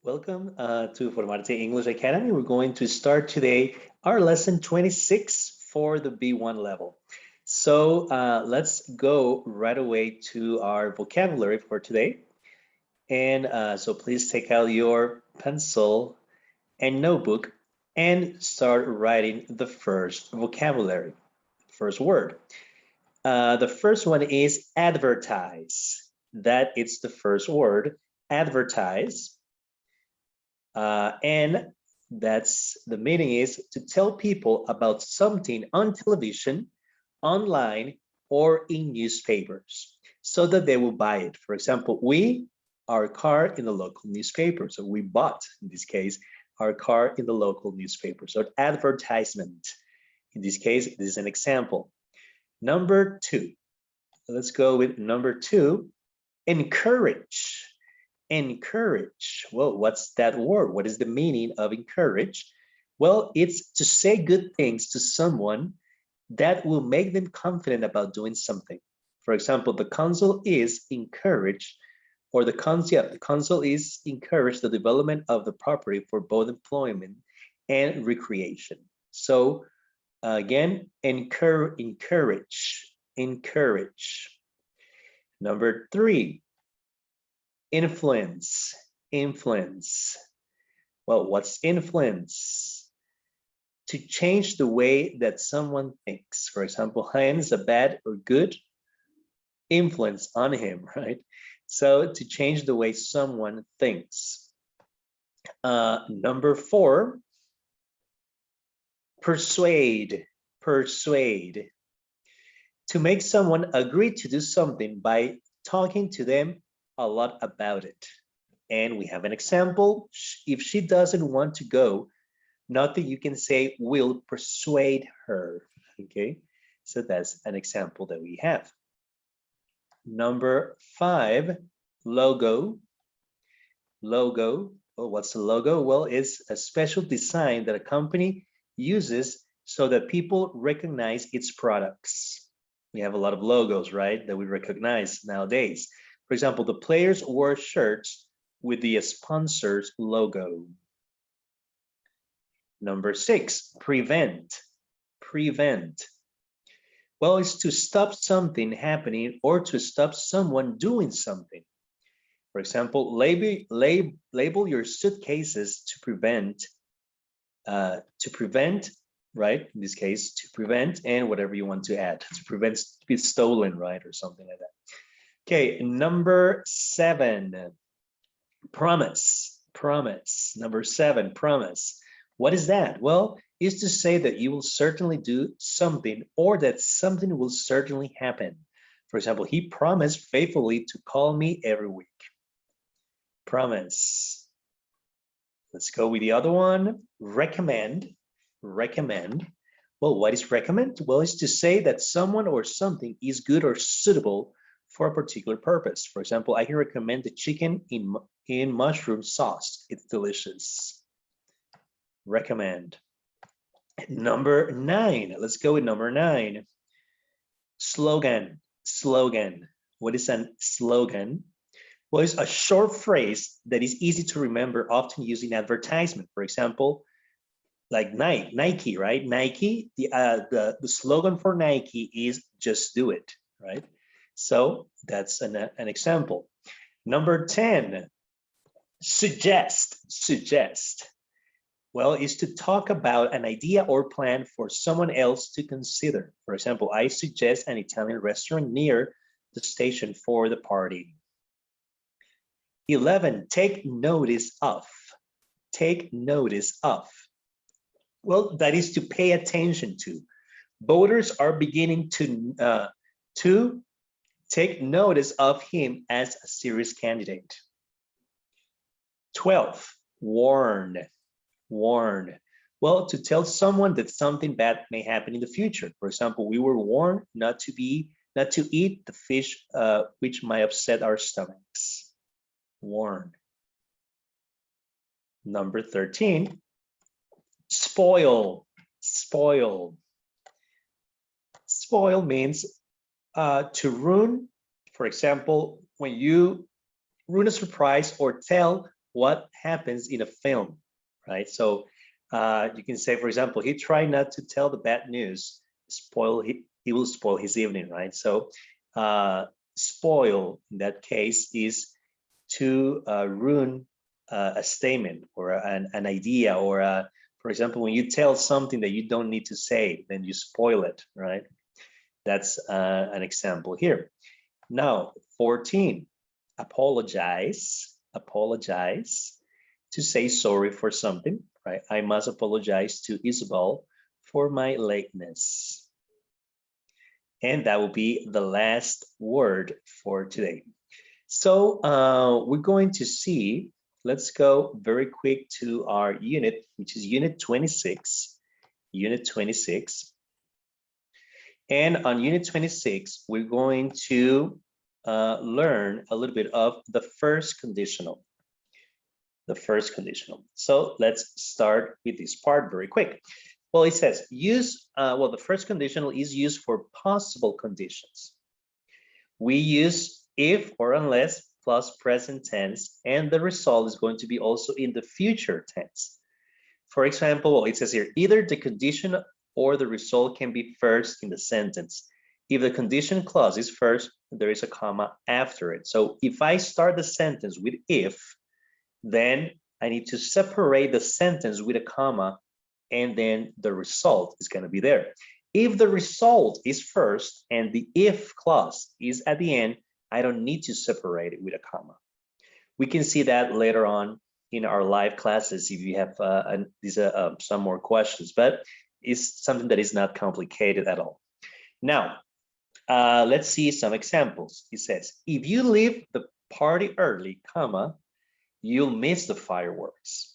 Welcome to Formarte English Academy. We're going to start today our lesson 26 for the B1 level. So let's go right away to our vocabulary for today. And so please take out your pencil and notebook and start writing the first vocabulary, first word. The first one is advertise. That is the first word, advertise. And that's the meaning is to tell people about something on television, online, or in newspapers so that they will buy it. For example, our car in the local newspaper. So we bought, in this case, our car in the local newspaper. So advertisement. In this case, this is an example. Number two, let's go with number two, encourage. Encourage. Well, what's that word? What is the meaning of encourage? Well, it's to say good things to someone that will make them confident about doing something. For example, the council is encouraged, or the council is encouraged the development of the property for both employment and recreation. So again, encourage. Number three, influence. Well, what's influence? To change the way that someone thinks. For example, has a bad or good influence on him, right? So to change the way someone thinks. Number four, persuade. To make someone agree to do something by talking to them a lot about it. And we have an example. If she doesn't want to go, nothing you can say will persuade her. Okay, so that's an example that we have. Number five, logo. Well, what's a logo? Well, it's a special design that a company uses so that people recognize its products. We have a lot of logos, right, that we recognize nowadays. For example, the players wore shirts with the sponsor's logo. Number six, prevent. Well, it's to stop something happening or to stop someone doing something. For example, label your suitcases to prevent, right? In this case, to prevent and whatever you want to add, to prevent to be stolen, right? Or something like that. Okay, number seven, promise. Number seven, promise. What is that? Well, is to say that you will certainly do something or that something will certainly happen. For example, he promised faithfully to call me every week. Promise. Let's go with the other one. Recommend. Well, what is recommend? Well, it's to say that someone or something is good or suitable for a particular purpose. For example, I can recommend the chicken in mushroom sauce. It's delicious. Recommend. Number nine. Let's go with number nine. Slogan. What is a slogan? Well, it's a short phrase that is easy to remember, often used in advertisement. For example, like Nike, right? Nike, the slogan for Nike is just do it, right? So that's an example. Number 10, suggest. Well, is to talk about an idea or plan for someone else to consider. For example, I suggest an Italian restaurant near the station for the party. 11, take notice of. Well, that is to pay attention to. Voters are beginning to take notice of him as a serious candidate. 12, warn. Well, to tell someone that something bad may happen in the future. For example, we were warned not to eat the fish which might upset our stomachs. Warn. Number 13, spoil. Spoil means to ruin. For example, when you ruin a surprise or tell what happens in a film, right? So you can say, for example, he tried not to tell the bad news, he will spoil his evening, right? So spoil in that case is to ruin a statement or an idea, or for example, when you tell something that you don't need to say, then you spoil it, right? That's an example here. Now, 14, apologize, apologize, to say sorry for something, right? I must apologize to Isabel for my lateness. And that will be the last word for today. So we're going to see, let's go very quick to our unit, which is unit 26, unit 26. And on unit 26, we're going to learn a little bit of the first conditional. The first conditional. So let's start with this part very quick. Well, it says use, well, the first conditional is used for possible conditions. We use if or unless plus present tense, and the result is going to be also in the future tense. For example, well, it says here, either the condition or the result can be first in the sentence. If the condition clause is first, there is a comma after it. So if I start the sentence with if, then I need to separate the sentence with a comma, and then the result is going to be there. If the result is first and the if clause is at the end, I don't need to separate it with a comma. We can see that later on in our live classes if you have some more questions, but it's something that is not complicated at all. Now, let's see some examples. It says, if you leave the party early, comma, you'll miss the fireworks.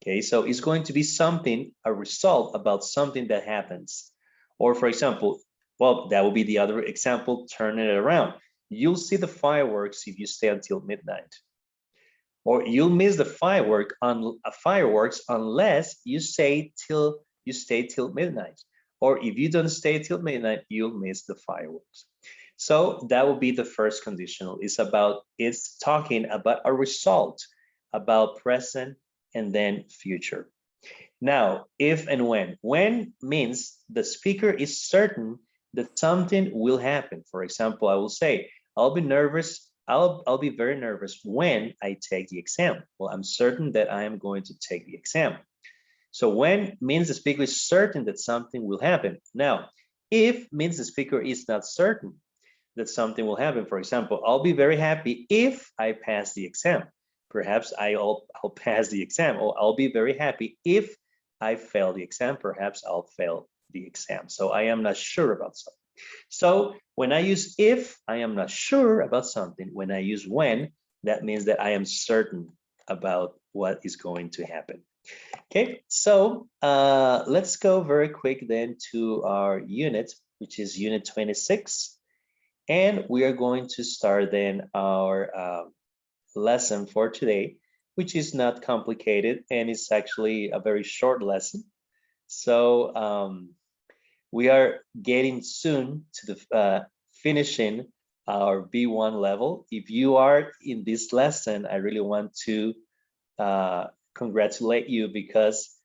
Okay, so it's going to be something, a result about something that happens. Or for example, well, that will be the other example, turn it around. You'll see the fireworks if you stay until midnight. Or you'll miss the fireworks unless you stay till midnight. Or if you don't stay till midnight, you'll miss the fireworks. So that will be the first conditional. It's talking about a result, about present and then future. Now, if and when. When means the speaker is certain that something will happen. For example, I will say, I'll be nervous. I'll be very nervous when I take the exam. Well, I'm certain that I am going to take the exam. So when means the speaker is certain that something will happen. Now, if means the speaker is not certain that something will happen. For example, I'll be very happy if I pass the exam. Perhaps I'll pass the exam, or I'll be very happy if I fail the exam. Perhaps I'll fail the exam. So I am not sure about something. So when I use if, I am not sure about something. When I use when, that means that I am certain about what is going to happen. Okay, so let's go very quick then to our unit, which is unit 26. And we are going to start then our lesson for today, which is not complicated and it's actually a very short lesson. So we are getting soon to the finishing our B1 level. If you are in this lesson, I really want to congratulate you, because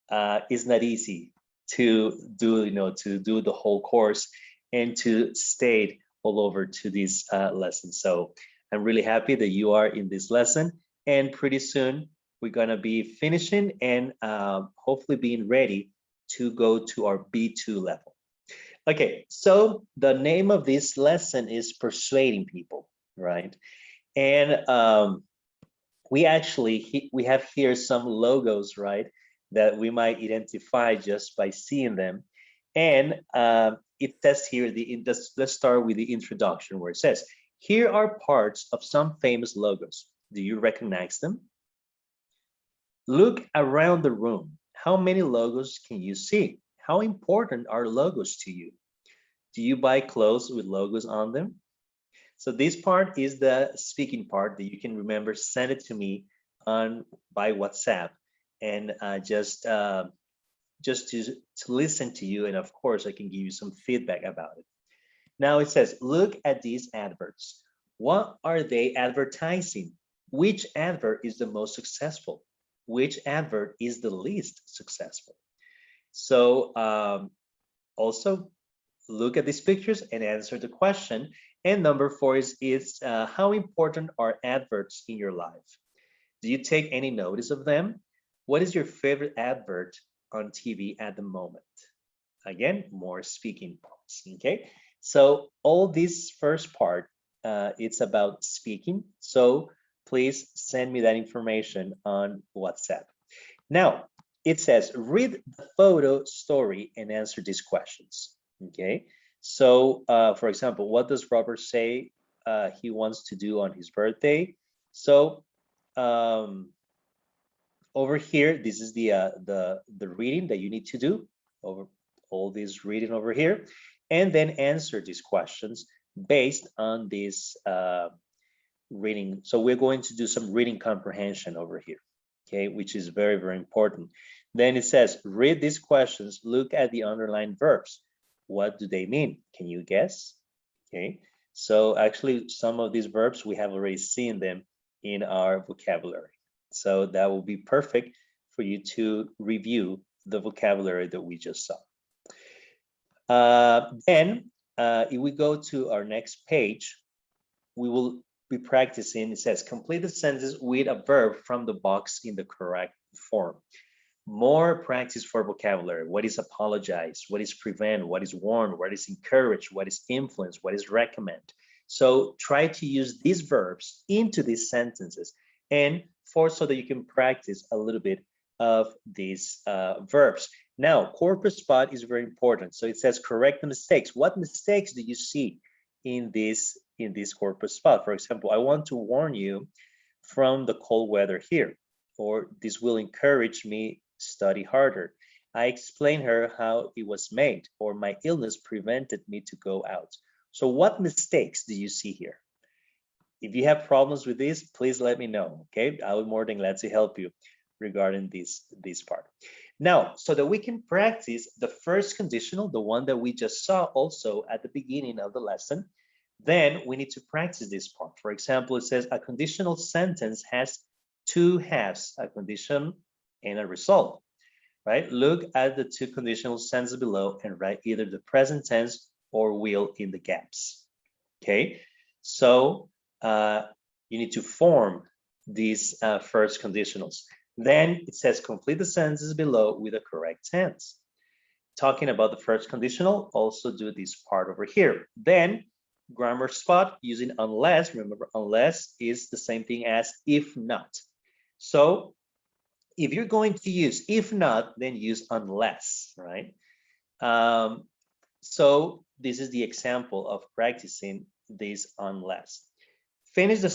it's not easy to do, to do the whole course and to stay all over to this lesson. So I'm really happy that you are in this lesson, and pretty soon we're gonna be finishing and hopefully being ready to go to our B2 level. Okay, so the name of this lesson is Persuading People, right? And we have here some logos, right, that we might identify just by seeing them. And it says here, let's start with the introduction, where it says, here are parts of some famous logos. Do you recognize them? Look around the room. How many logos can you see? How important are logos to you? Do you buy clothes with logos on them? So this part is the speaking part that you can remember. Send it to me by WhatsApp, and just to listen to you. And of course, I can give you some feedback about it. Now it says, look at these adverts. What are they advertising? Which adverb is the most successful? Which adverb is the least successful? So also look at these pictures and answer the question. And number 4 is how important are adverbs in your life? Do you take any notice of them? What is your favorite advert on TV at the moment? Again, more speaking parts, okay? So all this first part, it's about speaking. So please send me that information on WhatsApp. Now, it says, read the photo story and answer these questions, okay? So, for example, what does Robert say he wants to do on his birthday? So, over here, this is the reading that you need to do over all this reading over here, and then answer these questions based on this reading. So we're going to do some reading comprehension over here, okay, which is very, very important. Then it says, read these questions, look at the underlined verbs. What do they mean? Can you guess? Okay, so actually some of these verbs, we have already seen them in our vocabulary. So that will be perfect for you to review the vocabulary that we just saw. Then if we go to our next page, we will be practicing. It says, complete the sentence with a verb from the box in the correct form. More practice for vocabulary. What is apologize? What is prevent? What is warn? What is encourage? What is influence? What is recommend? So try to use these verbs into these sentences and so that you can practice a little bit of these verbs. Now, corpus spot is very important. So it says correct the mistakes. What mistakes do you see in this corpus spot? For example, I want to warn you from the cold weather here, or this will encourage me study harder. I explain her how it was made, or my illness prevented me to go out. So what mistakes do you see here? If you have problems with this, please let me know, okay? I'll be more than glad to help you regarding this part. Now, so that we can practice the first conditional, the one that we just saw also at the beginning of the lesson, then we need to practice this part. For example, it says a conditional sentence has two halves, a condition and a result, right? Look at the two conditional sentences below and write either the present tense or will in the gaps, okay? So you need to form these first conditionals. Then it says complete the sentences below with the correct tense. Talking about the first conditional, also do this part over here. Then grammar spot using unless. Remember, unless is the same thing as if not. So if you're going to use if not, then use unless, right? So this is the example of practicing this unless. Finish the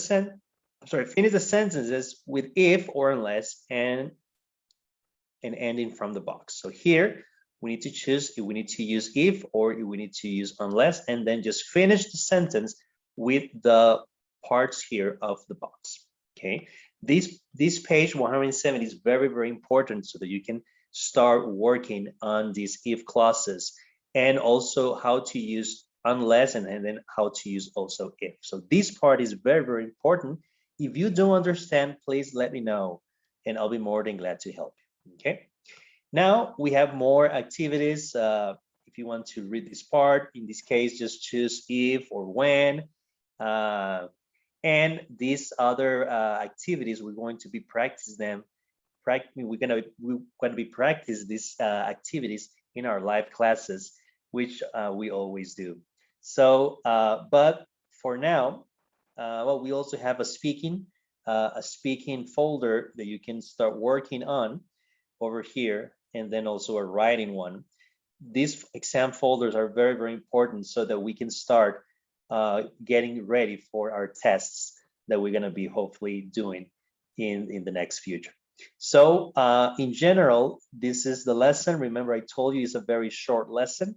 sentences with if or unless and ending from the box. So here we need to choose if we need to use if or if we need to use unless, and then just finish the sentence with the parts here of the box. Okay, this page 170 is very, very important so that you can start working on these if clauses and also how to use unless and then how to use also if. So this part is very, very important. If you don't understand, please let me know and I'll be more than glad to help you. Okay, now we have more activities. If you want to read this part, in this case, just choose if or when. And these other activities, we're going to be practice them. We're going to be practice these activities in our live classes, which we always do. So, but for now, well, we also have a speaking folder that you can start working on over here, and then also a writing one. These exam folders are very, very important so that we can start getting ready for our tests that we're going to be hopefully doing in the next future. So in general, this is the lesson. Remember, I told you it's a very short lesson,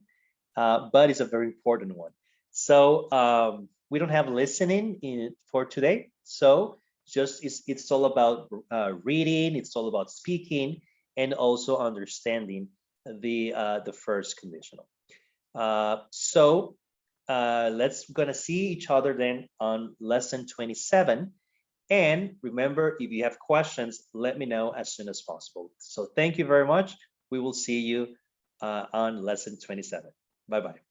but it's a very important one. So we don't have listening for today. So just it's all about reading, it's all about speaking, and also understanding the first conditional. So let's gonna see each other then on lesson 27, And remember, if you have questions, let me know as soon as possible. So thank you very much. We will see you on lesson 27. Bye-bye.